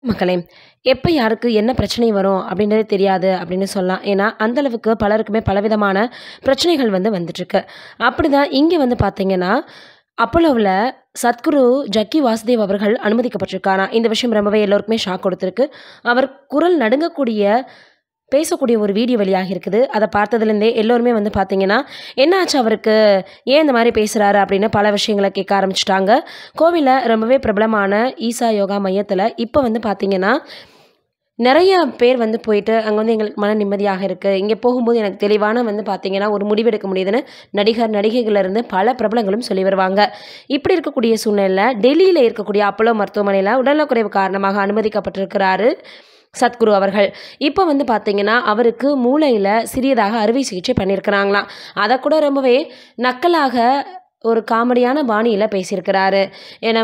மக்களே, எப்ப யாருக்கு என்ன பிரச்சனை வரும் அப்படின்றதே தெரியாது அப்படின்னு சொல்லலாம். ஏன்னா, அந்த அளவுக்கு பலருக்குமே பலவிதமான பிரச்சனைகள் வந்துட்டுருக்கு. அப்படிதான் இங்க பார்த்தீங்கன்னா, அப்போலோவுல சத்குரு ஜக்கி வாசுதேவ் அவர்கள் அனுமதிக்கப்பட்டிருக்காராம். இந்த விஷயம் ரொம்பவே எல்லோருக்குமே ஷாக் கொடுத்திருக்கு. அவர் குரல் நடுங்கக்கூடிய பேசக்கூடிய ஒரு வீடியோ வெளியாகியிருக்குது. அத பார்த்ததுலேருந்தே எல்லோருமே பார்த்தீங்கன்னா, "என்ன ஆச்சு அவருக்கு? ஏன் இந்த மாரி பேசுறாரு?" அப்படின்னு பல விஷயங்கள கேட்க ஆரம்பிச்சுட்டாங்க. கோவில்ல ரொம்பவே பிரபலமான ஈசா யோகா மையத்தில இப்ப பார்த்தீங்கன்னா, நெறைய பேர் போயிட்டு, அங்க எங்களுக்கு மன நிம்மதியாக இருக்கு. இங்க போகும்போது எனக்கு தெளிவான பார்த்தீங்கன்னா, ஒரு முடிவெடுக்க முடியுதுன்னு நடிகர், நடிகைகள்லேருந்து பல பிரபலங்களும் சொல்லி வருவாங்க. இப்படி இருக்கக்கூடிய சூழ்நிலையில, டெல்லியில இருக்கக்கூடிய அப்போலோ மருத்துவமனையில உடல்நலக்குறைவு காரணமாக அனுமதிக்கப்பட்டிருக்கிறாரு சத்குரு அவர்கள். இப்ப பார்த்தீங்கன்னா, அவருக்கு மூளையில சிறியதாக அறுவை சிகிச்சை பண்ணியிருக்கிறாங்களாம். அத கூட ரொம்பவே நக்கலாக ஒரு காமெடியான பாணியில பேசியிருக்கிறாரு. ஏன்னா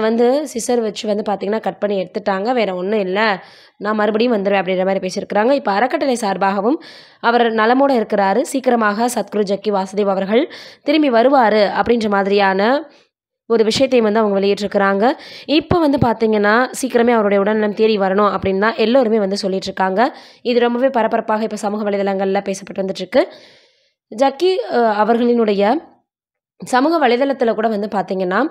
சிசர் வச்சு பார்த்தீங்கன்னா, கட் பண்ணி எடுத்துட்டாங்க. வேற ஒண்ணும் இல்ல. நான் மறுபடியும் வந்துருவேன் அப்படின்ற மாரி பேசியிருக்கிறாங்க. இப்ப அறக்கட்டளை சார்பாகவும் அவர் நலமோட இருக்கிறாரு. சீக்கிரமாக சத்குரு ஜக்கி வாசுதேவ் அவர்கள் திரும்பி வருவாரு அப்படின்ற மாதிரியான ஒரு விஷயத்தையும் அவங்க வெளியிட்டிருக்கிறாங்க. இப்போ பார்த்தீங்கன்னா, சீக்கிரமே அவருடைய உடல்நலம் தேறி வரணும் அப்படின்னு தான் எல்லோருமே சொல்லிட்டுருக்காங்க. இது ரொம்பவே பரபரப்பாக இப்போ சமூக வலைதளங்கள்ல பேசப்பட்டு வந்துட்டுருக்கு. ஜக்கி அவர்களினுடைய சமூக வலைதளத்தில கூட பார்த்தீங்கன்னா,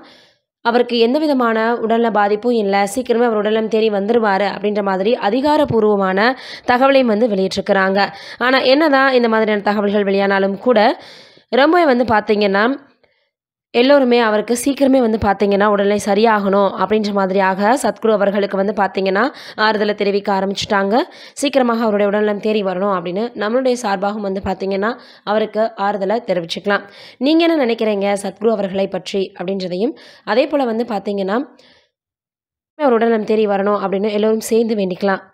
அவருக்கு எந்த விதமான உடல்நல பாதிப்பும் இல்ல. சீக்கிரமே அவர் உடல்நலம் தேறி வந்துருவாரு அப்படின்ற மாதிரி அதிகாரப்பூர்வமான தகவலையும் வெளியிட்டிருக்கிறாங்க. ஆனா என்னதான் இந்த மாதிரியான தகவல்கள் வெளியானாலும் கூட, ரொம்பவே பார்த்தீங்கன்னா, எல்லோருமே அவருக்கு சீக்கிரமே பார்த்தீங்கன்னா, உடல்நிலை சரியாகணும் அப்படின்ற மாதிரியாக சத்குரு அவர்களுக்கு பார்த்தீங்கன்னா, ஆறுதல தெரிவிக்க ஆரம்பிச்சுட்டாங்க. சீக்கிரமாக அவருடைய உடல்நலம் தேறி வரணும் அப்படின்னு நம்மளுடைய சார்பாகவும் பார்த்தீங்கன்னா, அவருக்கு ஆறுதல தெரிவிச்சுக்கலாம். நீங்க என்ன நினைக்கிறீங்க சத்குரு அவர்களை பற்றி அப்படின்றதையும், அதேபோல பார்த்தீங்கன்னா, அவர் உடல்நலம் தேறி வரணும் அப்படின்னு எல்லோரும் சேர்ந்து வேண்டிக்கலாம்.